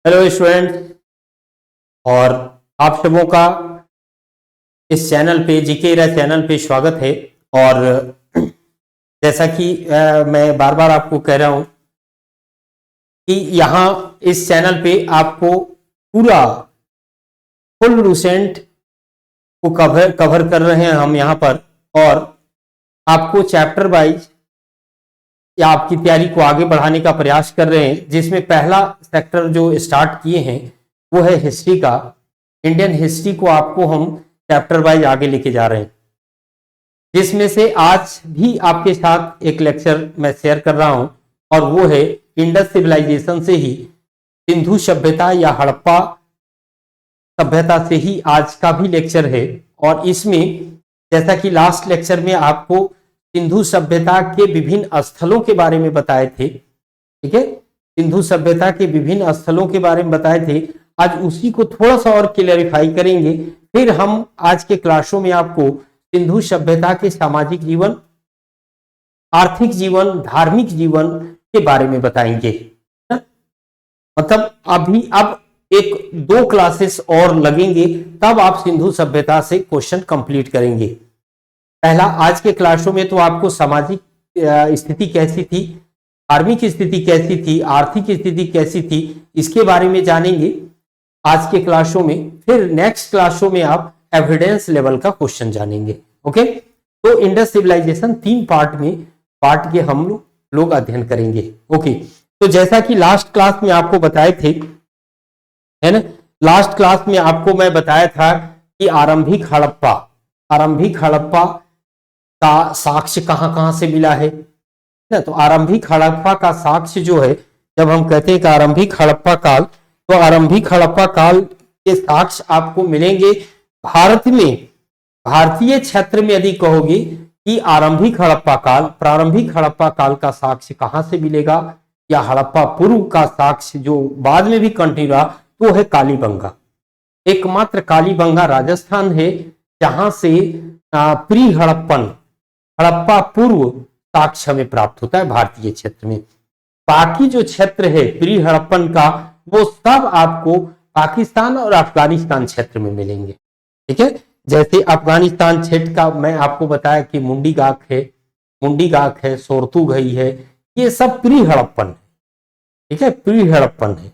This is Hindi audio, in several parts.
हेलो स्टूडेंट, और आप सबों का इस चैनल पे जीके इरा चैनल पे स्वागत है। और जैसा कि मैं बार बार आपको कह रहा हूं कि यहाँ इस चैनल पे आपको पूरा फुल लूसेंट को कवर कर रहे हैं हम यहाँ पर, और आपको चैप्टर वाइज या आपकी तैयारी को आगे बढ़ाने का प्रयास कर रहे हैं, जिसमें पहला सेक्टर जो स्टार्ट किए हैं वो है हिस्ट्री का। इंडियन हिस्ट्री को आपको हम चैप्टर वाइज आगे लेके जा रहे हैं, जिसमें से आज भी आपके साथ एक लेक्चर मैं शेयर कर रहा हूं, और वो है इंडस सिविलाइजेशन से ही सिंधु सभ्यता या हड़प्पा सभ्यता से ही आज का भी लेक्चर है। और इसमें जैसा कि लास्ट लेक्चर में आपको सिंधु सभ्यता के विभिन्न स्थलों के बारे में बताए थे, ठीक है, सिंधु सभ्यता के विभिन्न स्थलों के बारे में बताए थे। आज उसी को थोड़ा सा और क्लियरिफाई करेंगे। फिर हम आज के क्लासों में आपको सिंधु सभ्यता के सामाजिक जीवन, आर्थिक जीवन, धार्मिक जीवन के बारे में बताएंगे। मतलब अब एक दो क्लासेस और लगेंगे, तब आप सिंधु सभ्यता से क्वेश्चन कंप्लीट करेंगे। पहला आज के क्लासों में तो आपको सामाजिक स्थिति कैसी थी, धार्मिक स्थिति कैसी थी, आर्थिक स्थिति कैसी थी, इसके बारे में जानेंगे आज के क्लासों में। फिर नेक्स्ट क्लासों में आप एविडेंस लेवल का क्वेश्चन जानेंगे। ओके, तो इंडस सिविलाइजेशन 3 पार्ट के हम लोग अध्ययन करेंगे। ओके, तो जैसा कि लास्ट क्लास में आपको बताए थे, है ना, लास्ट क्लास में आपको मैं बताया था कि आरंभिक हड़प्पा का साक्ष्य कहां से मिला है ना। तो आरंभिक हड़प्पा का साक्ष्य जो है, जब हम कहते हैं कि आरंभिक हड़प्पा काल, तो आरंभिक हड़प्पा काल के साक्ष्य आपको मिलेंगे भारत में, भारतीय क्षेत्र में। यदि कहोगे कि आरंभिक हड़प्पा काल, प्रारंभिक हड़प्पा काल का साक्ष्य कहां से मिलेगा, या हड़प्पा पूर्व का साक्ष्य जो बाद में भी कंटिन्यू रहा, तो है कालीबंगा। एकमात्र कालीबंगा राजस्थान है जहां से प्री हड़प्पा पूर्व साक्ष्य हमें प्राप्त होता है भारतीय क्षेत्र में। बाकी जो क्षेत्र है प्री हड़प्पन का, वो सब आपको पाकिस्तान और अफगानिस्तान क्षेत्र में मिलेंगे। ठीक है, जैसे अफगानिस्तान क्षेत्र का मैं आपको बताया कि मुंडी गाक है, सोरतुघई है, ये सब प्री हड़प्पन है। ठीक है, प्री हड़प्पन है।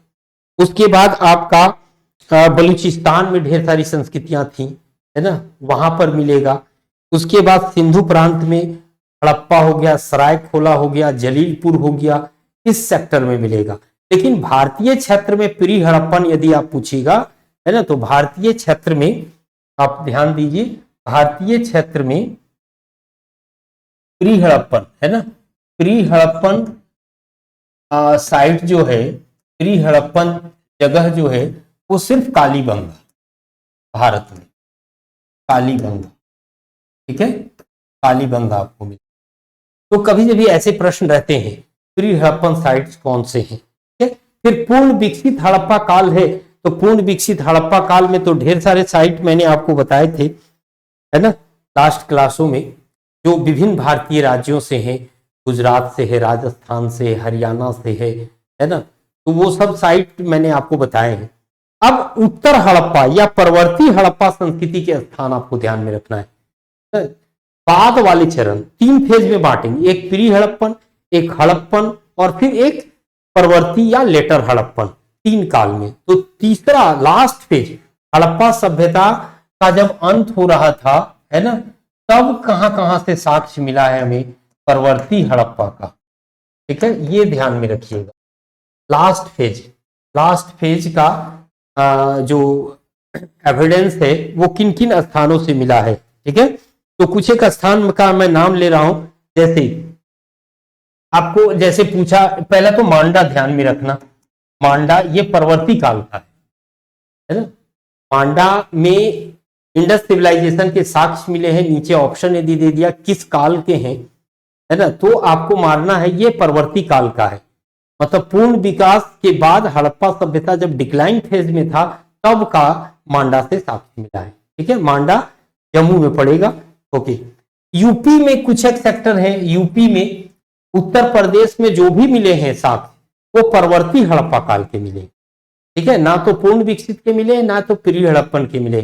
उसके बाद आपका बलूचिस्तान में ढेर सारी संस्कृतियां थी, है ना, वहां पर मिलेगा। उसके बाद सिंधु प्रांत में हड़प्पा हो गया, सरायखोला हो गया, जलीलपुर हो गया, इस सेक्टर में मिलेगा। लेकिन भारतीय क्षेत्र में प्री हड़प्पन यदि आप पूछिएगा, है ना, तो भारतीय क्षेत्र में आप ध्यान दीजिए, भारतीय क्षेत्र में प्री हड़प्पन, है ना, प्री हड़प्पन साइट जो है, प्री हड़प्पन जगह जो है, वो सिर्फ कालीबंगा, भारत में कालीबंगा। ठीक है, कालीबंगा आपको मिले। तो कभी कभी ऐसे प्रश्न रहते हैं, प्री हड़प्पन साइट्स कौन से हैं। ठीक है, फिर पूर्ण विकसित हड़प्पा काल है, तो पूर्ण विकसित हड़प्पा काल में तो ढेर सारे साइट मैंने आपको बताए थे, है ना, लास्ट क्लासों में, जो विभिन्न भारतीय राज्यों से हैं, गुजरात से है, राजस्थान से, हरियाणा से है ना, तो वो सब साइट मैंने आपको बताए हैं। अब उत्तर हड़प्पा या परवर्ती हड़प्पा संस्कृति के स्थान आपको ध्यान में रखना है। बाद वाले चरण 3 फेज में बांटेंगे, एक प्री हड़प्पन, एक हड़प्पन, और फिर एक परवर्ती या लेटर हड़प्पन, 3 काल में। तो तीसरा लास्ट फेज हड़प्पा सभ्यता का जब अंत हो रहा था, है ना, तब कहां से साक्ष्य मिला है हमें, परवर्ती हड़प्पा का। ठीक है, ये ध्यान में रखिएगा। लास्ट फेज का जो एविडेंस है वो किन किन स्थानों से मिला है। ठीक है, तो कुछ एक स्थान का मैं नाम ले रहा हूं। जैसे आपको जैसे पूछा, पहला तो मांडा ध्यान में रखना, मांडा ये परवर्ती काल का है ना। मांडा में इंडस सिविलाइजेशन के साक्ष्य मिले हैं, नीचे ऑप्शन यदि दे दिया किस काल के हैं, है ना, तो आपको मानना है ये परवर्ती काल का है। मतलब पूर्ण विकास के बाद हड़प्पा सभ्यता जब डिक्लाइन फेज में था, तब का मांडा से साक्ष्य मिला है। ठीक है, मांडा जम्मू में पड़ेगा। ओके, यूपी में कुछ एक सेक्टर है, यूपी में, उत्तर प्रदेश में जो भी मिले हैं साक्ष्य, वो परवर्ती हड़प्पा काल के मिले। ठीक है, ना तो पूर्ण विकसित के मिले ना तो प्री हड़प्पन के मिले।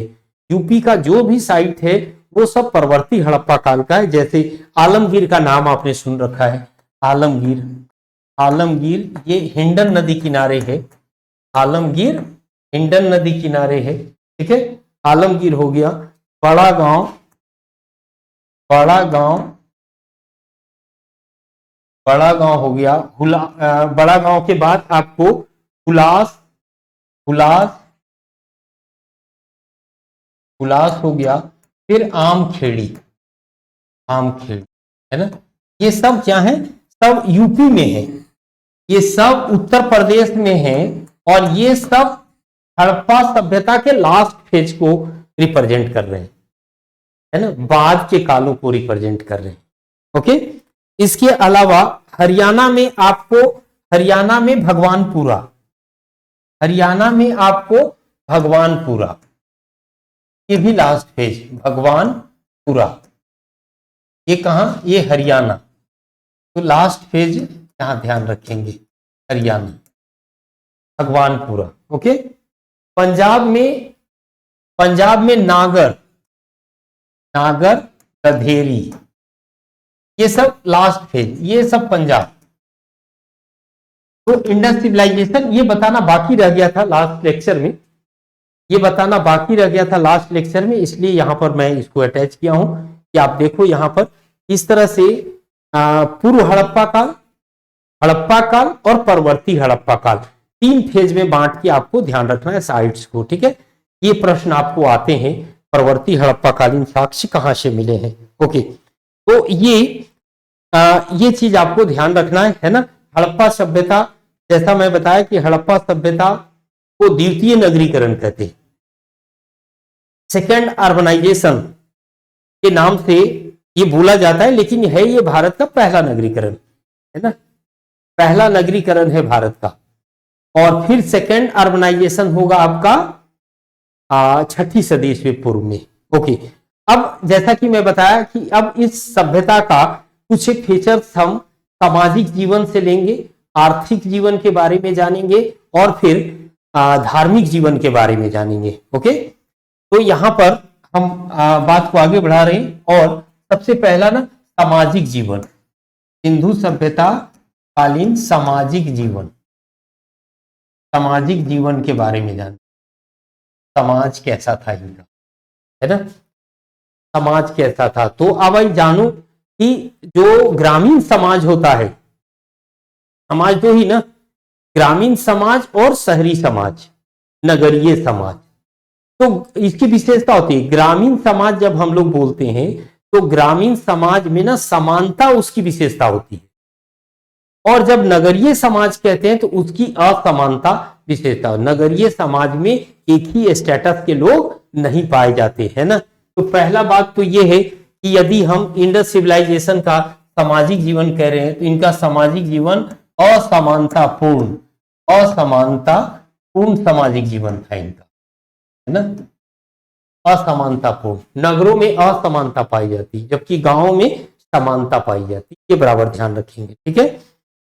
यूपी का जो भी साइट है वो सब परवर्ती हड़प्पा काल का है। जैसे आलमगीर का नाम आपने सुन रखा है, आलमगीर, आलमगीर ये हिंडन नदी किनारे है, आलमगीर हिंडन नदी किनारे है। ठीक है, आलमगीर हो गया। बड़ा गांव, बड़ा गांव, बड़ा गांव हो गया। बड़ा गांव के बाद आपको हुलास, हुलास, हुलास हो गया। फिर आमखेड़ी, आमखेड़ी है ना। ये सब क्या है, सब यूपी में है, ये सब उत्तर प्रदेश में है, और ये सब हड़प्पा सभ्यता के लास्ट फेज को रिप्रेजेंट कर रहे हैं, है ना, बाद के कालों को रिप्रेजेंट कर रहे हैं। ओके, इसके अलावा हरियाणा में आपको, हरियाणा में भगवानपुरा, हरियाणा में आपको भगवानपुरा, ये भी लास्ट फेज भगवानपुरा, ये कहां, ये हरियाणा। तो लास्ट फेज यहां ध्यान रखेंगे, हरियाणा, भगवानपुरा। ओके, पंजाब में, पंजाब में नागर, नागर गधेरी, ये सब लास्ट फेज, ये सब पंजाब। तो इंडस सिविलाइजेशन ये बताना बाकी रह गया था लास्ट लेक्चर में, ये बताना बाकी रह गया था लास्ट लेक्चर में, इसलिए यहां पर मैं इसको अटैच किया हूं कि आप देखो यहां पर इस तरह से पूर्व हड़प्पा काल, हड़प्पा काल और परवर्ती हड़प्पा काल, तीन फेज में बांट के आपको ध्यान रखना है साइट्स को। ठीक है, ये प्रश्न आपको आते हैं, परवर्ती हड़प्पा कालीन साक्ष्य कहां से मिले हैं। ओके, तो ये चीज आपको ध्यान रखना है ना। हड़प्पा सभ्यता, जैसा मैं बताया कि हड़प्पा सभ्यता को द्वितीय नगरीकरण कहते हैं, सेकेंड अर्बनाइजेशन के नाम से ये बोला जाता है, लेकिन है ये भारत का पहला नगरीकरण, है ना, पहला नगरीकरण है भारत का। और फिर सेकेंड अर्बनाइजेशन होगा आपका छठी सदी ईस्वी पूर्व में। ओके, अब जैसा कि मैं बताया कि अब इस सभ्यता का कुछ एक फीचर्स हम सामाजिक जीवन से लेंगे, आर्थिक जीवन के बारे में जानेंगे, और फिर धार्मिक जीवन के बारे में जानेंगे। ओके, तो यहां पर हम बात को आगे बढ़ा रहे हैं, और सबसे पहला ना सामाजिक जीवन, सिंधु सभ्यता कालीन सामाजिक जीवन, सामाजिक जीवन के बारे में जान, समाज कैसा था इनका, है ना, समाज कैसा था। तो अब आई जानो कि जो ग्रामीण समाज होता है, समाज दो ही ना, ग्रामीण समाज और शहरी समाज, नगरीय समाज। तो इसकी विशेषता होती है, ग्रामीण समाज जब हम लोग बोलते हैं तो ग्रामीण समाज में ना समानता उसकी विशेषता होती है, और जब नगरीय समाज कहते हैं तो उसकी असमानता विशेषता। नगरीय समाज में एक ही स्टेटस के लोग नहीं पाए जाते, है ना। तो पहला बात तो यह है कि यदि हम इंडस सिविलाइजेशन का सामाजिक जीवन कह रहे हैं तो इनका सामाजिक जीवन असमानता पूर्ण, असमानता पूर्ण सामाजिक जीवन था इनका, है ना, असमानतापूर्ण। नगरों में असमानता पाई जाती जबकि गांवों में समानता पाई जाती, ये बराबर ध्यान रखेंगे। ठीक है,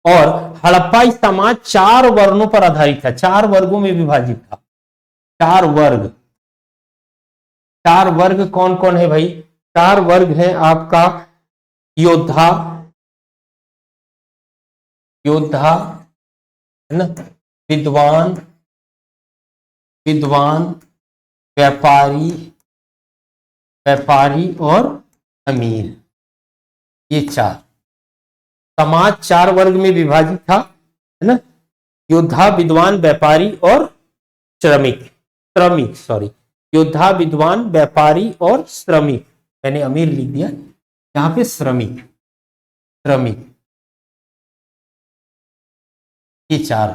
और हड़प्पाई समाज 4 वर्णों पर आधारित था, 4 वर्गों में विभाजित था, 4 वर्ग। 4 वर्ग कौन कौन है भाई, 4 वर्ग है आपका योद्धा, योद्धा, है ना, विद्वान, विद्वान, व्यापारी, व्यापारी और अमीर, ये 4 समाज 4 वर्ग में विभाजित था, है ना, योद्धा, विद्वान, व्यापारी और श्रमिक, श्रमिक सॉरी, योद्धा, विद्वान, व्यापारी और श्रमिक, मैंने अमीर लिख दिया यहां पे, श्रमिक, श्रमिक, ये 4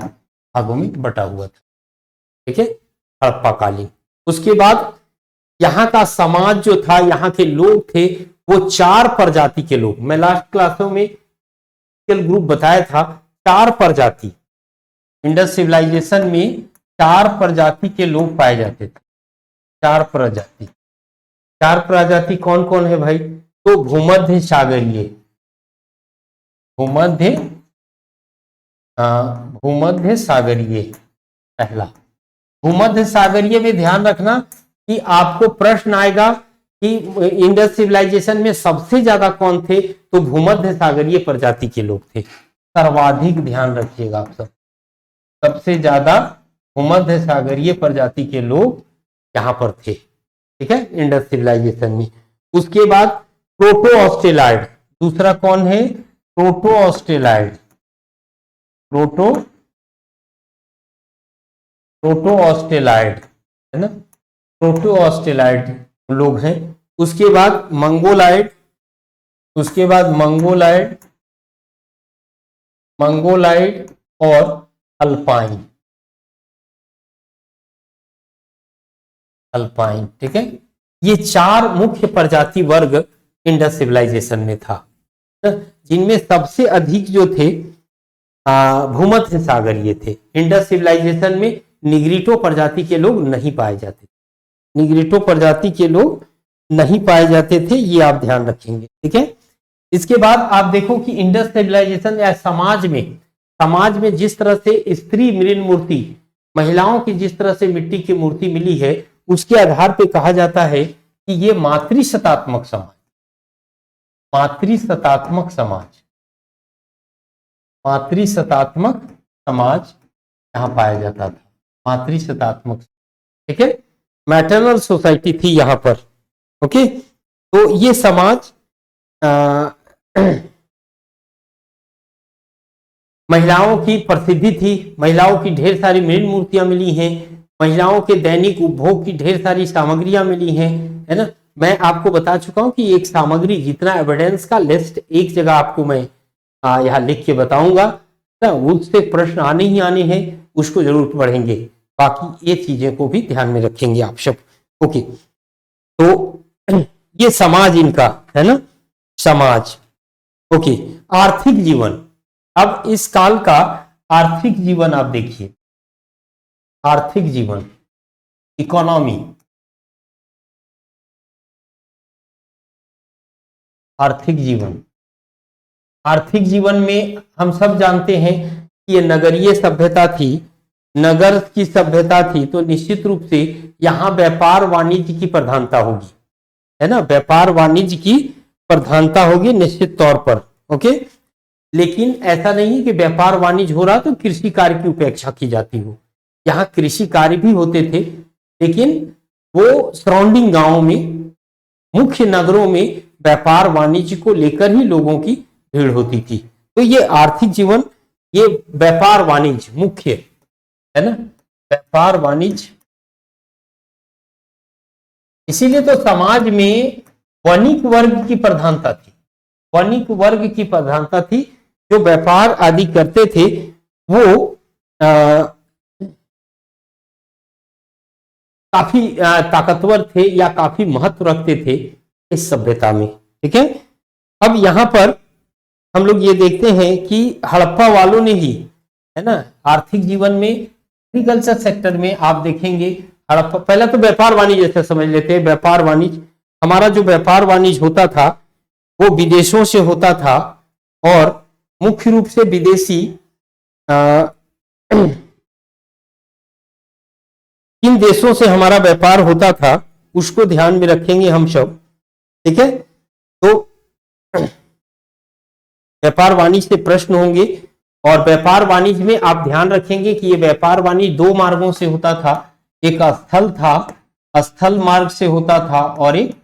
भागों में बटा हुआ था। ठीक है, हड़प्पा कालीन। उसके बाद यहां का समाज जो था, यहां के लोग थे वो 4 प्रजाति के लोग, मैं लास्ट क्लासों में ग्रुप बताया था, 4 प्रजाति, इंडस सिविलाइजेशन में 4 प्रजाति के लोग पाए जाते थे, 4 प्रजाति। 4 प्रजाति कौन कौन है भाई, तो भूमध्य सागरीय, भूमध्य, भूमध्य सागरीय पहला, भूमध्य सागरीय में ध्यान रखना कि आपको प्रश्न आएगा कि इंडस सिविलाइजेशन में सबसे ज्यादा कौन थे, तो भूमध्य सागरीय प्रजाति के लोग थे, सर्वाधिक ध्यान रखिएगा आप सब। सबसे ज्यादा भूमध्य सागरीय प्रजाति के लोग यहां पर थे, ठीक है, इंडस सिविलाइजेशन में। उसके बाद प्रोटो ऑस्ट्रेलॉइड, दूसरा कौन है, प्रोटो ऑस्ट्रेलॉइड, प्रोटो ऑस्ट्रेलॉइड है ना, प्रोटो ऑस्ट्रेलॉइड लोग हैं। उसके बाद मंगोलाइड, उसके बाद मंगोलाइड, मंगोलाइड और अल्पाइन, अल्पाइन, ठीक है। ये चार मुख्य प्रजाति वर्ग इंडस सिविलाइजेशन में था, जिनमें सबसे अधिक जो थे भूमध्य सागरीय थे। इंडस सिविलाइजेशन में निग्रिटो प्रजाति के लोग नहीं पाए जाते, निग्रिटो प्रजाति के लोग नहीं पाए जाते थे, ये आप ध्यान रखेंगे, ठीक है। इसके बाद आप देखो कि इंडस सिविलाइजेशन या समाज में जिस तरह से स्त्री मृण मूर्ति, महिलाओं की जिस तरह से मिट्टी की मूर्ति मिली है, उसके आधार पर कहा जाता है कि ये मातृसत्तात्मक समाज, मातृसत्तात्मक समाज, मातृसत्तात्मक समाज यहां पाया जाता था, मातृसत्तात्मक, ठीक है, मैटरनल सोसाइटी थी यहां पर, ओके। तो ये समाज महिलाओं की प्रसिद्धि थी, महिलाओं की ढेर सारी मृण मूर्तियां मिली हैं, महिलाओं के दैनिक उपभोग की ढेर सारी सामग्रियां मिली हैं, है ना। मैं आपको बता चुका हूं कि एक सामग्री जितना एविडेंस का लिस्ट एक जगह आपको मैं यहाँ लिख के बताऊंगा ना, उससे प्रश्न आने ही आने हैं, उसको जरूर पढ़ेंगे, बाकी ये चीजें को भी ध्यान में रखेंगे आप सब, ओके। तो ये समाज इनका है ना, समाज, ओके। आर्थिक जीवन, अब इस काल का आर्थिक जीवन आप देखिए, आर्थिक जीवन, इकोनॉमी, आर्थिक जीवन, आर्थिक जीवन में हम सब जानते हैं कि ये नगरीय सभ्यता थी, नगर की सभ्यता थी, तो निश्चित रूप से यहां व्यापार वाणिज्य की प्रधानता होगी, है ना, व्यापार वाणिज्य की प्रधानता होगी निश्चित तौर पर, ओके। लेकिन ऐसा नहीं है कि व्यापार वाणिज्य हो रहा तो कृषि कार्य की उपेक्षा की जाती हो, यहाँ कृषि कार्य भी होते थे, लेकिन वो सराउंडिंग गांवों में, मुख्य नगरों में व्यापार वाणिज्य को लेकर ही लोगों की भीड़ होती थी। तो ये आर्थिक जीवन, ये व्यापार वाणिज्य मुख्य है ना, व्यापार वाणिज्य, इसीलिए तो समाज में वणिक वर्ग की प्रधानता थी, वणिक वर्ग की प्रधानता थी, जो व्यापार आदि करते थे वो काफी ताकतवर थे या काफी महत्व रखते थे इस सभ्यता में, ठीक है। अब यहां पर हम लोग ये देखते हैं कि हड़प्पा वालों ने ही, है ना, आर्थिक जीवन में एग्रीकल्चर सेक्टर में आप देखेंगे हड़प्पा, पहले तो व्यापार वाणिज्य जैसे समझ लेते हैं, व्यापार वाणिज्य, हमारा जो व्यापार वाणिज्य होता था वो विदेशों से होता था, और मुख्य रूप से विदेशी किन देशों से हमारा व्यापार होता था उसको ध्यान में रखेंगे हम सब, ठीक है। तो व्यापार वाणिज्य से प्रश्न होंगे, और व्यापार वाणिज्य में आप ध्यान रखेंगे कि ये व्यापार वाणिज्य दो मार्गों से होता था, एक स्थल था, स्थल मार्ग से होता था, और एक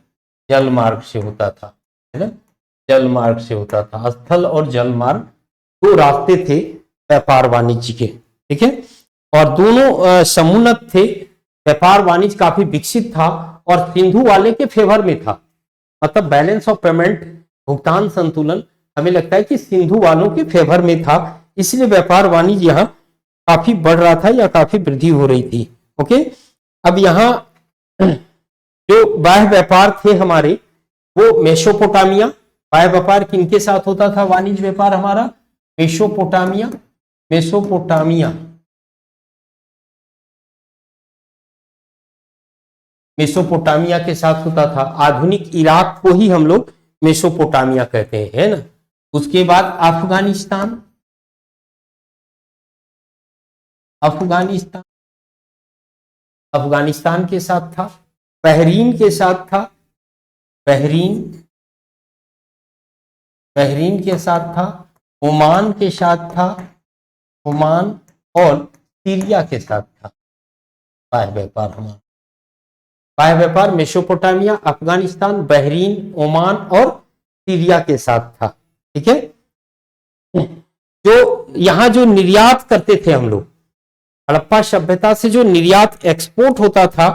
जल मार्ग से होता था, है ना, जल मार्ग से होता था, स्थल और जल मार्ग दो रास्ते थे व्यापार वाणिज्य के, ठीक है। और दोनों समुन्नत थे, व्यापार वाणिज्य काफी विकसित था और सिंधु वाले के फेवर में था, मतलब बैलेंस ऑफ पेमेंट, भुगतान संतुलन हमें लगता है कि सिंधु वालों के फेवर में था, इसलिए व्यापार वाणिज्य यहाँ काफी बढ़ रहा था या काफी वृद्धि हो रही थी, ओके। अब यहाँ जो बाह्य व्यापार थे हमारे, वो मेसोपोटामिया, बाह्य व्यापार किनके साथ होता था, वाणिज्य व्यापार हमारा मेसोपोटामिया, मेसोपोटामिया, मेसोपोटामिया के साथ होता था, आधुनिक इराक को ही हम लोग मेसोपोटामिया कहते हैं, है ना। उसके बाद अफगानिस्तान, अफगानिस्तान, अफगानिस्तान के साथ था, बहरीन के साथ था, बहरीन के साथ था, ओमान के साथ था, ओमान और सीरिया के साथ था। बाह्य व्यापार हमारा, बाह्य व्यापार मेसोपोटामिया, अफगानिस्तान, बहरीन, ओमान और सीरिया के साथ था। ठीक है, जो यहां जो निर्यात करते थे हम लोग, हड़प्पा सभ्यता से जो निर्यात एक्सपोर्ट होता था,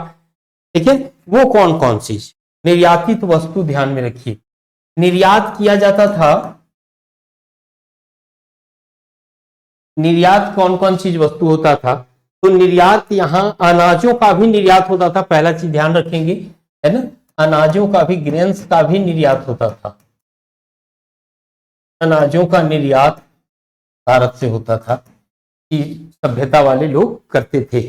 ठीक है, वो कौन कौन सी निर्यातित वस्तु, ध्यान में रखिए, निर्यात किया जाता था। निर्यात कौन कौन चीज वस्तु होता था, तो निर्यात यहां अनाजों का भी निर्यात होता था, पहला चीज ध्यान रखेंगे, है ना, अनाजों का भी, ग्रेन्स का भी निर्यात होता था। अनाजों का निर्यात भारत से होता था, कि सभ्यता वाले लोग करते थे।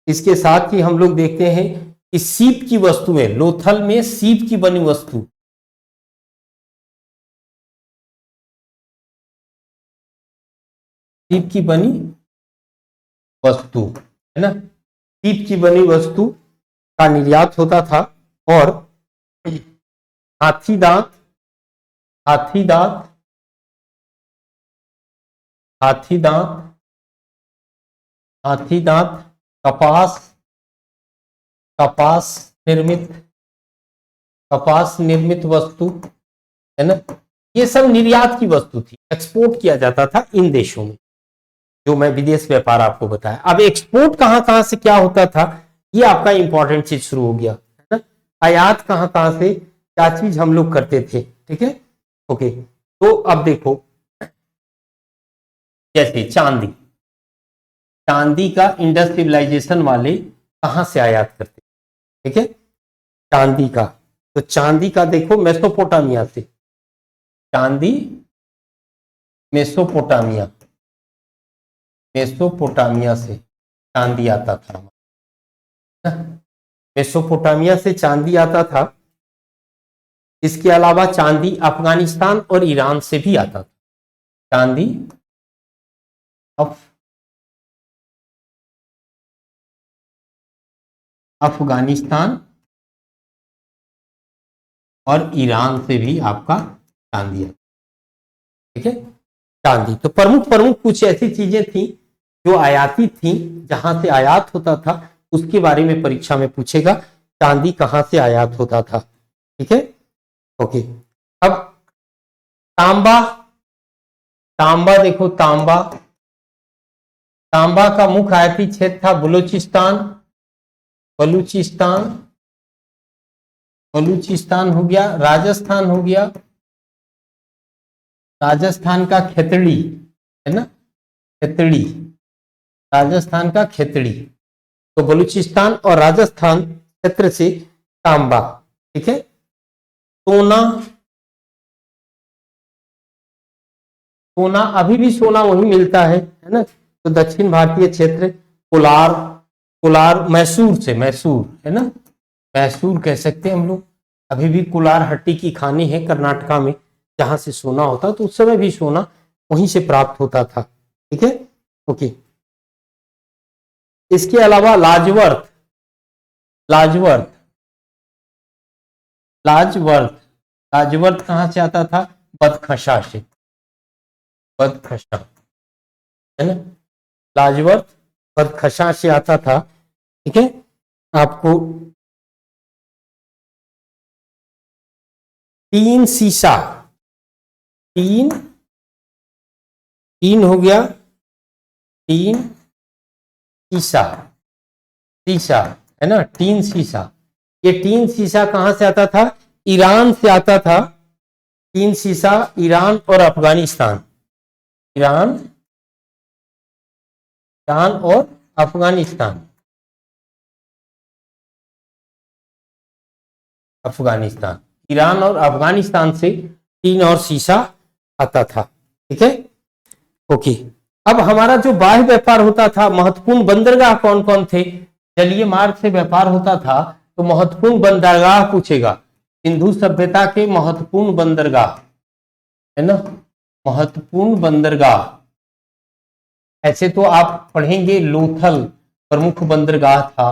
इसके साथ ही हम लोग देखते हैं कि सीप की वस्तुएं, लोथल में सीप की बनी वस्तु, सीप की बनी वस्तु, है ना, सीप की बनी वस्तु का निर्यात होता था। और हाथी दांत, हाथी दांत, हाथी दांत, हाथी दांत, कपास, कपास निर्मित, कपास निर्मित वस्तु, है ना, ये सब निर्यात की वस्तु थी, एक्सपोर्ट किया जाता था इन देशों में, जो मैं विदेश व्यापार आपको बताया। अब एक्सपोर्ट कहां कहां से क्या होता था, ये आपका इंपॉर्टेंट चीज शुरू हो गया, है ना, आयात कहां कहां से क्या चीज हम लोग करते थे। ठीक है, ओके, तो अब देखो, जैसे चांदी, चांदी का इंडस सिविलाइजेशन वाले कहां से आयात करते, ठीक है, चांदी का, तो चांदी का देखो मेसोपोटामिया से, चांदी मेसोपोटामिया, मेसोपोटामिया से चांदी आता था, मेसोपोटामिया से चांदी आता था। इसके अलावा चांदी अफगानिस्तान और ईरान से भी आता था, चांदी अफगानिस्तान और ईरान से भी आपका चांदी आता, ठीक है, चांदी। तो प्रमुख प्रमुख कुछ ऐसी चीजें थी जो आयाती थी, जहां से आयात होता था, उसके बारे में परीक्षा में पूछेगा, चांदी कहां से आयात होता था। ठीक है, ओके। अब तांबा, तांबा देखो, तांबा, तांबा का मुख्य आयाती क्षेत्र था बलूचिस्तान, बलूचिस्तान, बलूचिस्तान हो गया, राजस्थान हो गया, राजस्थान का खेतड़ी, है ना, खेतड़ी, राजस्थान का खेतड़ी, तो बलूचिस्तान और राजस्थान क्षेत्र से तांबा। ठीक है, सोना, सोना अभी भी सोना वही मिलता है ना, तो दक्षिण भारतीय क्षेत्र, कोलार, कोलार मैसूर से, मैसूर, है ना, मैसूर कह सकते हैं हम लोग, अभी भी कोलार हट्टी की खानी है कर्नाटका में, जहां से सोना होता, तो उस समय भी सोना वहीं से प्राप्त होता था। ठीक है, ओके। इसके अलावा लाजवर्थ, लाजवर्थ, लाजवर्थ, लाजवर्थ कहां से आता था, बदखशा से, बदखशा, है ना, लाजवर्थ बदखशा से आता था। ठीक है, आपको तीन सीसा, तीन, तीन हो गया, तीन सीसा, सीसा, है ना, तीन सीसा, ये तीन सीसा कहां से आता था, ईरान से आता था, तीन सीसा ईरान और अफगानिस्तान, ईरान, ईरान और अफगानिस्तान, अफगानिस्तान, ईरान और अफगानिस्तान से तीन और सीसा आता था। ठीक है, ओके। अब हमारा जो बाह्य व्यापार होता था, महत्वपूर्ण बंदरगाह कौन कौन थे, जलीय मार्ग से व्यापार होता था, तो महत्वपूर्ण बंदरगाह पूछेगा, सिंधु सभ्यता के महत्वपूर्ण बंदरगाह, है ना, महत्वपूर्ण बंदरगाह, ऐसे तो आप पढ़ेंगे लोथल, प्रमुख बंदरगाह था,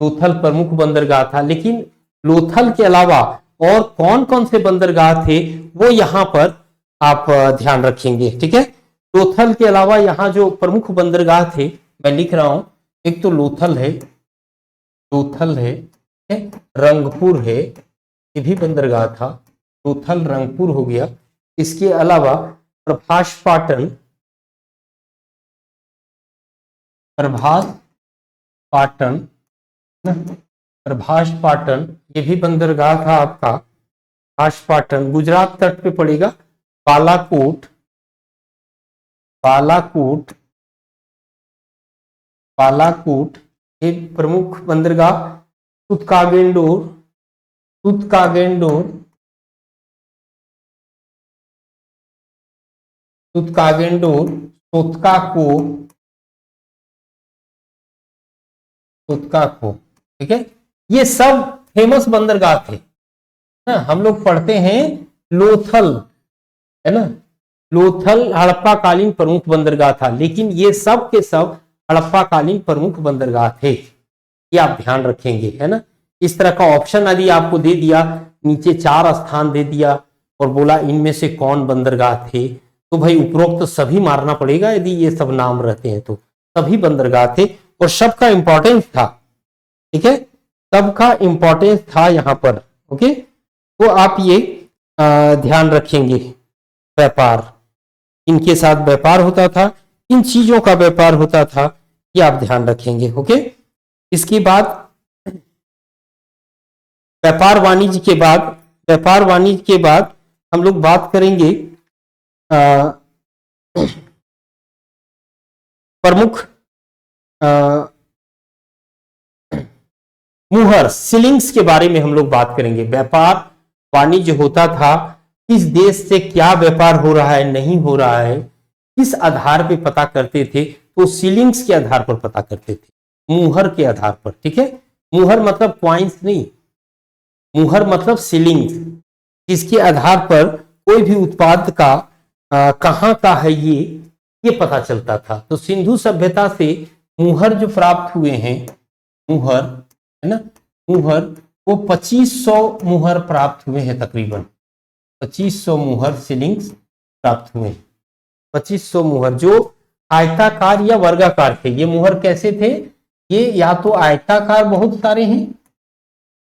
लोथल प्रमुख बंदरगाह था। लेकिन लोथल के अलावा और कौन कौन से बंदरगाह थे वो यहां पर आप ध्यान रखेंगे, ठीक है। लोथल के अलावा यहां जो प्रमुख बंदरगाह थे मैं लिख रहा हूं, एक तो लोथल है, लोथल है, रंगपुर है, ये भी बंदरगाह था, लोथल रंगपुर हो गया। इसके अलावा प्रभास पाटन, प्रभास पाटन, प्रभास पाटन ये भी बंदरगाह था आपका। प्रभास पाटन गुजरात तट पे पड़ेगा। बालाकोट, बालाकोट, बालाकोट एक प्रमुख बंदरगाह। तुतकागेंडोर, तुतकागेंडोर, तुतकागेंडोर, सोतकाको, सोतकाको, ठीक है। ये सब फेमस बंदरगाह थे ना। हम लोग पढ़ते हैं लोथल, है ना, लोथल हड़प्पा कालीन प्रमुख बंदरगाह था, लेकिन ये सब के सब हड़प्पा कालीन प्रमुख बंदरगाह थे, ये आप ध्यान रखेंगे, है ना। इस तरह का ऑप्शन यदि आपको दे दिया, नीचे 4 स्थान दे दिया और बोला इनमें से कौन बंदरगाह थे, तो भाई उपरोक्त सभी मारना पड़ेगा। यदि ये सब नाम रहते हैं तो सभी बंदरगाह थे और सबका इंपॉर्टेंस था, ठीक है, सबका इंपॉर्टेंस था यहां पर। ओके, तो आप ये ध्यान रखेंगे। व्यापार, इनके साथ व्यापार होता था, इन चीजों का व्यापार होता था, ये आप ध्यान रखेंगे। ओके, इसके बाद व्यापार वाणिज्य के बाद, व्यापार वाणिज्य के बाद हम लोग बात करेंगे प्रमुख मुहर सीलिंग्स के बारे में हम लोग बात करेंगे। व्यापार वाणिज्य होता था, किस देश से क्या व्यापार हो रहा है, नहीं हो रहा है, किस आधार पे पता करते थे, तो सीलिंग्स के आधार पर पता करते थे, मुहर के आधार पर, ठीक है। मुहर मतलब क्वाइंस नहीं, मुहर मतलब सीलिंग्स, जिसके आधार पर कोई भी उत्पाद का कहाँ का है ये पता चलता था। तो सिंधु सभ्यता से मुहर जो प्राप्त हुए हैं, मुहर, है ना, मुहर, वो 2500 मुहर प्राप्त हुए हैं, तकरीबन 2500 मुहर सीलिंग्स प्राप्त हुए हैं। 2500 मुहर जो आयताकार या वर्गाकार थे। ये मुहर कैसे थे, ये या तो आयताकार बहुत सारे हैं,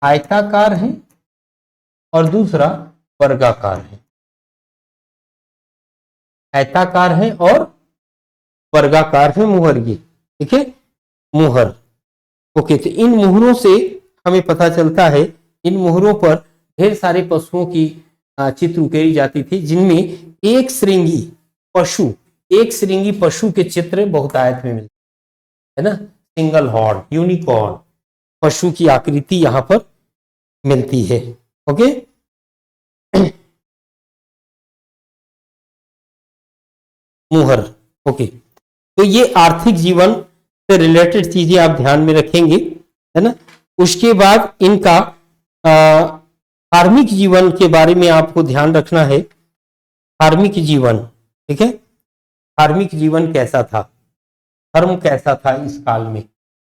आयताकार हैं, और दूसरा वर्गाकार है, आयताकार है और वर्गाकार है मुहर ये, ठीक है, मुहर। ओके, तो इन मुहरों से हमें पता चलता है, इन मुहरों पर ढेर सारे पशुओं की चित्र उकेरी जाती थी, जिनमें एक श्रृंगी पशु, एक श्रृंगी पशु के चित्र बहुतायत में मिलते है ना, सिंगल हॉर्न, यूनिकॉर्न पशु की आकृति यहां पर मिलती है। ओके, मुहर। ओके, तो ये आर्थिक जीवन से रिलेटेड चीजें आप ध्यान में रखेंगे, है ना। उसके बाद इनका धार्मिक जीवन के बारे में आपको ध्यान रखना है। धार्मिक जीवन, ठीक है, धार्मिक जीवन कैसा था, धर्म कैसा था इस काल में,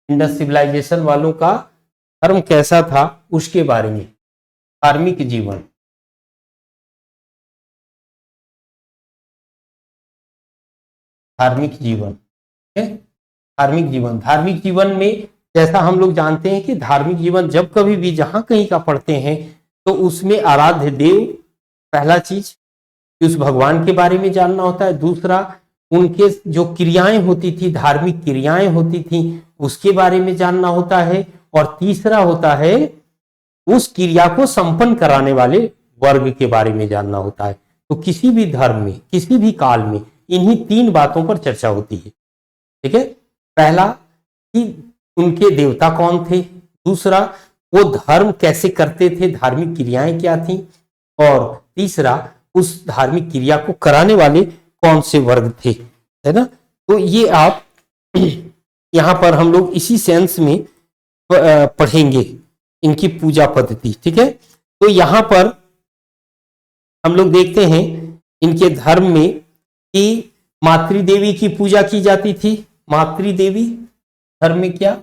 इंडस सिविलाइजेशन वालों का धर्म कैसा था, उसके बारे में। धार्मिक जीवन, धार्मिक जीवन है, धार्मिक जीवन, धार्मिक जीवन में जैसा हम लोग जानते हैं कि धार्मिक जीवन जब कभी भी जहां कहीं का पढ़ते हैं तो उसमें आराध्य देव पहला चीज, उस भगवान के बारे में जानना होता है। दूसरा, उनके जो क्रियाएं होती थी, धार्मिक क्रियाएं होती थी, उसके बारे में जानना होता है। और तीसरा होता है उस क्रिया को संपन्न कराने वाले वर्ग के बारे में जानना होता है। तो किसी भी धर्म में, किसी भी काल में इन्हीं 3 बातों पर चर्चा होती है, ठीक है। पहला कि उनके देवता कौन थे, दूसरा वो धर्म कैसे करते थे, धार्मिक क्रियाएं क्या थी, और तीसरा उस धार्मिक क्रिया को कराने वाले कौन से वर्ग थे, है ना। तो ये आप यहां पर हम लोग इसी सेंस में पढ़ेंगे इनकी पूजा पद्धति, ठीक है। तो यहां पर हम लोग देखते हैं इनके धर्म में कि मातृदेवी की पूजा की जाती थी, मातृदेवी, धर्म में क्या,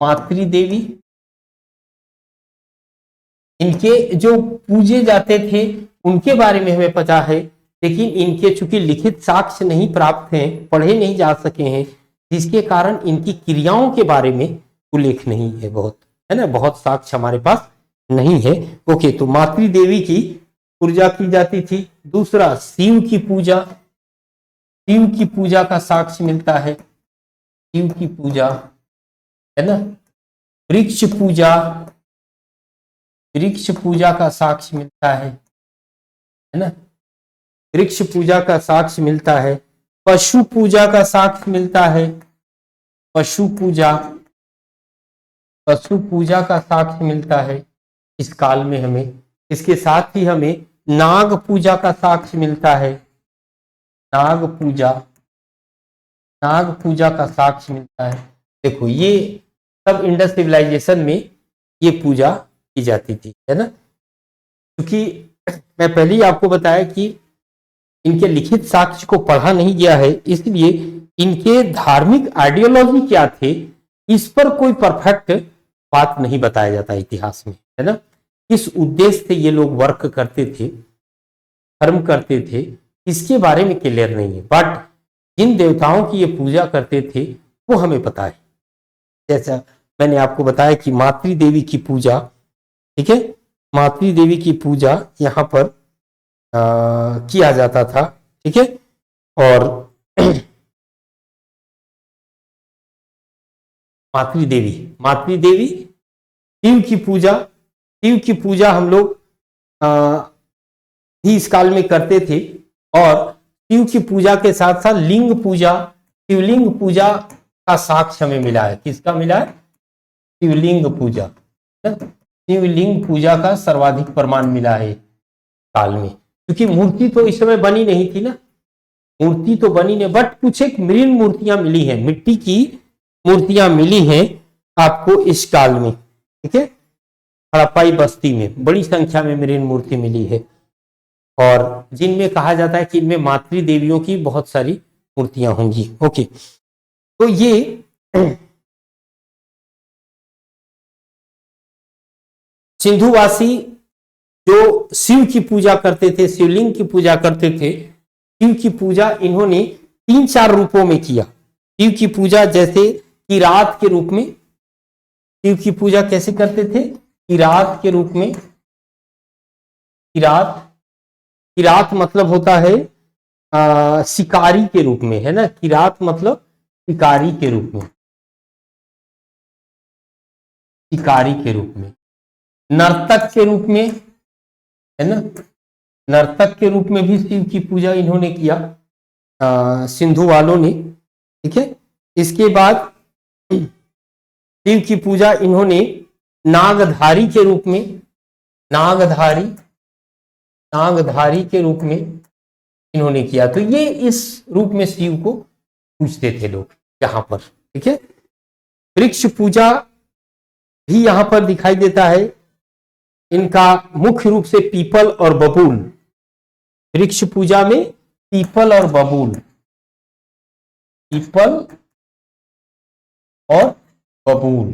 मातृ देवी। इनके जो पूजे जाते थे उनके बारे में हमें पता है, लेकिन इनके चूंकि लिखित साक्ष्य नहीं प्राप्त हैं, पढ़े नहीं जा सके हैं, जिसके कारण इनकी क्रियाओं के बारे में उल्लेख नहीं है, बहुत है ना, बहुत साक्ष्य हमारे पास नहीं है। ओके, तो मातृ देवी की पूजा की जाती थी। दूसरा, शिव की पूजा, शिव की पूजा का साक्ष्य मिलता है, शिव की पूजा है ना। वृक्ष पूजा, वृक्ष पूजा का साक्ष्य मिलता है ना, वृक्ष पूजा का साक्ष्य मिलता है। पशु पूजा का साक्ष्य मिलता है, पशु पूजा, पशु पूजा का साक्ष्य मिलता है इस काल में हमें। इसके साथ ही हमें नाग पूजा का साक्ष्य मिलता है, नाग पूजा, नाग पूजा का साक्ष्य मिलता है। देखो ये सब इंडस सिविलाइजेशन में ये पूजा की जाती थी, है ना। क्योंकि मैं पहले ही आपको बताया कि इनके लिखित साक्ष्य को पढ़ा नहीं गया है, इसलिए इनके धार्मिक आइडियोलॉजी क्या थे इस पर कोई परफेक्ट बात नहीं बताया जाता इतिहास में, है ना। किस उद्देश्य से ये लोग वर्क करते थे, धर्म करते थे, इसके बारे में क्लियर नहीं है। बट जिन देवताओं की ये पूजा करते थे वो हमें पता है। जैसा मैंने आपको बताया कि मातृ देवी की पूजा, ठीक है, मातृ देवी की पूजा यहाँ पर किया जाता था, ठीक है। और मातृ देवी, मातृ देवी, शिव की पूजा, शिव की पूजा हम लोग भी इस काल में करते थे। और शिव की पूजा के साथ साथ लिंग पूजा, शिवलिंग पूजा का साक्ष्य हमें मिला है। किसका मिला है? शिवलिंग पूजा, शिवलिंग पूजा का सर्वाधिक प्रमाण मिला है काल में। क्योंकि मूर्ति तो इस समय बनी नहीं थी ना, मूर्ति तो बनी नहीं, बट कुछ एक मृण मूर्तियां मिली हैं, मिट्टी की मूर्तियां मिली हैं आपको इस काल में, ठीक है। हड़प्पाई बस्ती में बड़ी संख्या में मृण मूर्ति मिली है, और जिनमें कहा जाता है कि इनमें मातृ देवियों की बहुत सारी मूर्तियां होंगी। ओके, तो ये सिंधुवासी जो शिव की पूजा करते थे, शिवलिंग की पूजा करते थे, शिव की पूजा इन्होंने 3-4 रूपों में किया। शिव की पूजा जैसे किरात के रूप में, शिव की पूजा कैसे करते थे? किरात के रूप में। किरात, किरात मतलब होता है शिकारी के रूप में, है ना। किरात मतलब शिकारी के रूप में, शिकारी के रूप में। नर्तक के रूप में, है ना, नर्तक के रूप में भी शिव की पूजा इन्होंने किया, सिंधु वालों ने, ठीक है। इसके बाद शिव की पूजा इन्होंने नागधारी के रूप में, नागधारी, नागधारी के रूप में इन्होंने किया। तो ये इस रूप में शिव को पूजते थे लोग यहां पर, ठीक है। वृक्ष पूजा भी यहां पर दिखाई देता है। इनका मुख्य रूप से पीपल और बबूल, वृक्ष पूजा में पीपल और बबूल, पीपल और बबूल,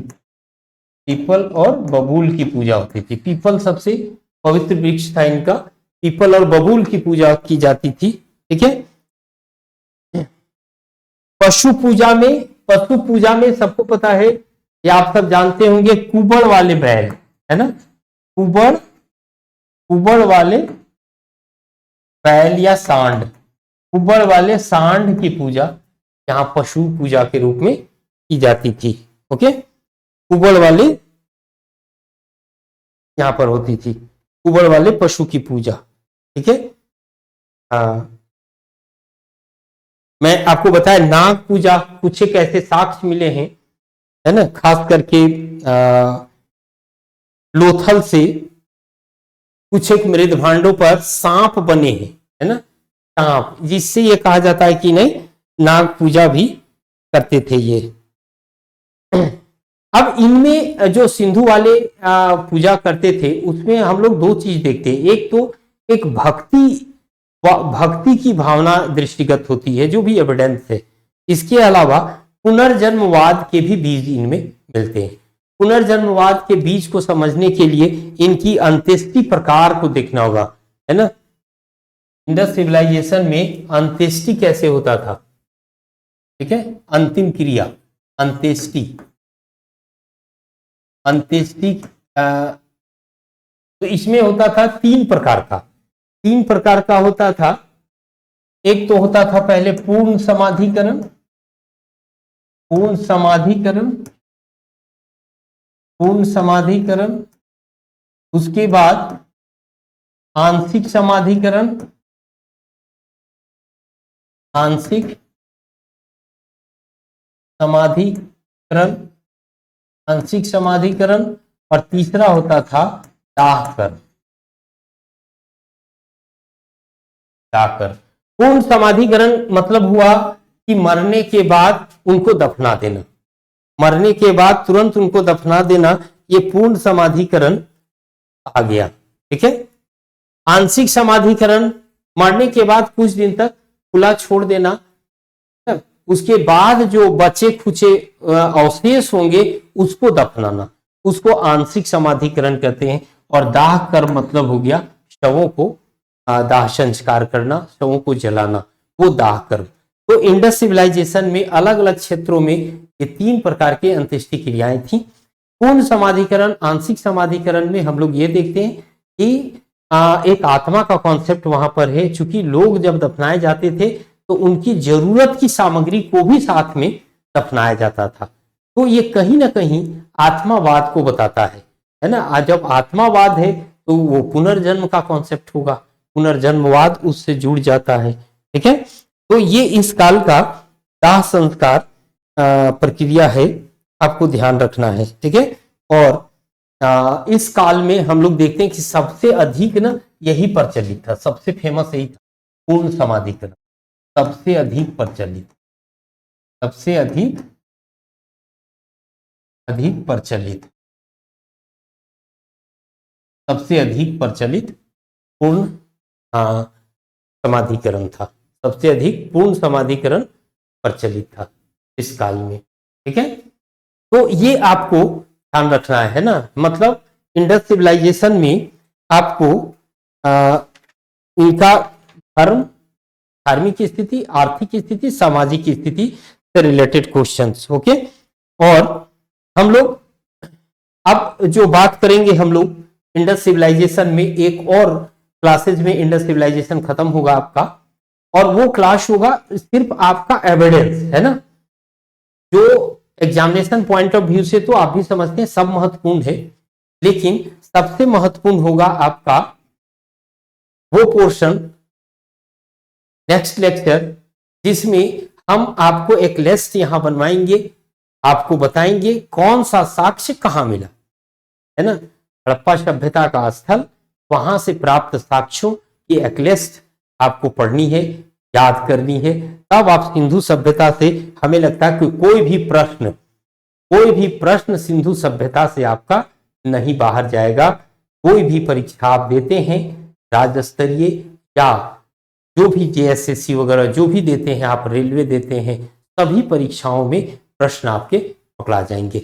पीपल और बबूल की पूजा होती थी। पीपल सबसे पवित्र वृक्ष था इनका, पीपल और बबूल की पूजा की जाती थी, ठीक है। पशु पूजा में, पशु पूजा में सबको पता है, ये आप सब जानते होंगे, कुबड़ वाले बैल, है ना, कुबड़, कुबड़ वाले बैल या सांड, कुबड़ वाले सांड की पूजा यहां पशु पूजा के रूप में की जाती थी। ओके, कुबड़ वाले यहां पर होती थी, कुबड़ वाले पशु की पूजा, ठीक है। मैं आपको बताया नाग पूजा, कुछ एक ऐसे साक्ष्य मिले हैं, है ना, खास करके लोथल से कुछ एक मृद भांडों पर सांप बने हैं, है ना, सांप, जिससे ये कहा जाता है कि नहीं, नाग पूजा भी करते थे ये। अब इनमें जो सिंधु वाले पूजा करते थे उसमें हम लोग दो चीज देखते हैं। एक तो एक भक्ति की भावना दृष्टिगत होती है, जो भी एविडेंस है। इसके अलावा पुनर्जन्मवाद के भी बीज इनमें मिलते हैं। पुनर्जन्मवाद के बीज को समझने के लिए इनकी अंत्येष्टि प्रकार को देखना होगा, है ना। इंडस सिविलाइजेशन में अंत्येष्टि कैसे होता था, ठीक है, अंतिम क्रिया अंत्येष्टि। अंत्येष्टि तो इसमें होता था तीन प्रकार का होता था। एक तो होता था पहले पूर्ण समाधिकरण, उसके बाद आंशिक समाधिकरण, आंशिक समाधिकरण और तीसरा होता था दाहकरण। पूर्ण समाधिकरण मतलब हुआ कि मरने के बाद उनको दफना देना, मरने के बाद तुरंत उनको दफना देना, ये पूर्ण समाधिकरण आ गया, ठीक है। आंशिक समाधिकरण मरने के बाद कुछ दिन तक खुला छोड़ देना, उसके बाद जो बचे खुचे अवशेष होंगे उसको दफनाना, उसको आंशिक समाधिकरण कहते हैं। और दाह कर्म मतलब हो गया शवों को दाह संस्कार करना, शवों को जलाना, वो दाह कर्म। तो इंडस सिविलाइजेशन में अलग अलग क्षेत्रों में ये तीन प्रकार के अंत्येष्टि क्रियाएं थी। पूर्ण समाधिकरण, आंशिक समाधिकरण में हम लोग ये देखते हैं कि एक आत्मा का कॉन्सेप्ट वहां पर है। चूंकि लोग जब दफनाए जाते थे तो उनकी जरूरत की सामग्री को भी साथ में दफनाया जाता था, तो ये कहीं ना कहीं आत्मावाद को बताता है ना। जब आत्मावाद है तो वो पुनर्जन्म का कॉन्सेप्ट होगा, पुनर्जन्मवाद उससे जुड़ जाता है, ठीक है। तो ये इस काल का दाह संस्कार प्रक्रिया है, आपको ध्यान रखना है, ठीक है। और इस काल में हम लोग देखते हैं कि सबसे अधिक ना यही प्रचलित था, सबसे फेमस यही था, पूर्ण समाधिकरण सबसे अधिक प्रचलित, सबसे अधिक पूर्ण समाधिकरण था, सबसे अधिक पूर्ण समाधिकरण प्रचलित था इस काल में, ठीक है। तो ये आपको ध्यान रखना है ना। मतलब इंडस सिविलाइजेशन में आपको इनका धर्म, धार्मिक स्थिति, आर्थिक स्थिति, सामाजिक स्थिति से रिलेटेड क्वेश्चंस, ओके। और हम लोग अब जो बात करेंगे हम लोग इंडस सिविलाइजेशन में, एक और क्लासेज में इंडस सिविलाइजेशन खत्म होगा आपका, और वो क्लास होगा सिर्फ आपका एविडेंस, है ना। जो एग्जामिनेशन पॉइंट ऑफ व्यू से तो आप भी समझते हैं सब महत्वपूर्ण है, लेकिन सबसे महत्वपूर्ण होगा आपका वो पोर्शन नेक्स्ट लेक्चर जिसमें हम आपको एक लिस्ट यहां बनवाएंगे, आपको बताएंगे कौन सा साक्ष्य कहां मिला, है ना। हड़प्पा सभ्यता का स्थल, वहां से प्राप्त साक्ष्यों की एक लिस्ट आपको पढ़नी है, याद करनी है, तब आप सिंधु सभ्यता से, हमें लगता है कि कोई भी प्रश्न सिंधु सभ्यता से आपका नहीं बाहर जाएगा। कोई भी परीक्षा आप देते हैं राज्य स्तरीय या जो भी JSSC वगैरह जो भी देते हैं, आप रेलवे देते हैं, सभी परीक्षाओं में प्रश्न आपके पकड़ा जाएंगे।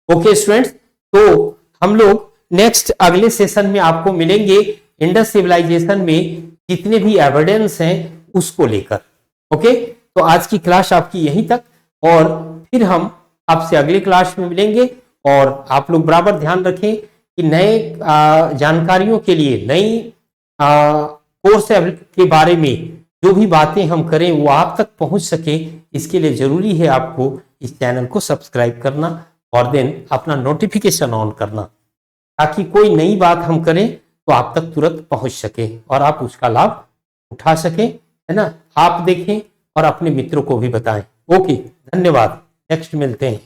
ओके स्टूडेंट्स, तो हम लोग नेक्स्ट अगले सेशन में आपको मिलेंगे इंडस सिविलाइजेशन में जितने भी एविडेंस हैं उसको लेकर, ओके। तो आज की क्लास आपकी यहीं तक, और फिर हम आपसे अगले क्लास में मिलेंगे। और आप लोग बराबर ध्यान रखें कि नए जानकारियों के लिए, नई कोर्स के बारे में जो भी बातें हम करें वो आप तक पहुंच सके, इसके लिए जरूरी है आपको इस चैनल को सब्सक्राइब करना और देन अपना नोटिफिकेशन ऑन करना, ताकि कोई नई बात हम करें तो आप तक तुरंत पहुंच सके और आप उसका लाभ उठा सकें, है ना। आप देखें और अपने मित्रों को भी बताएं। ओके, धन्यवाद, नेक्स्ट मिलते हैं।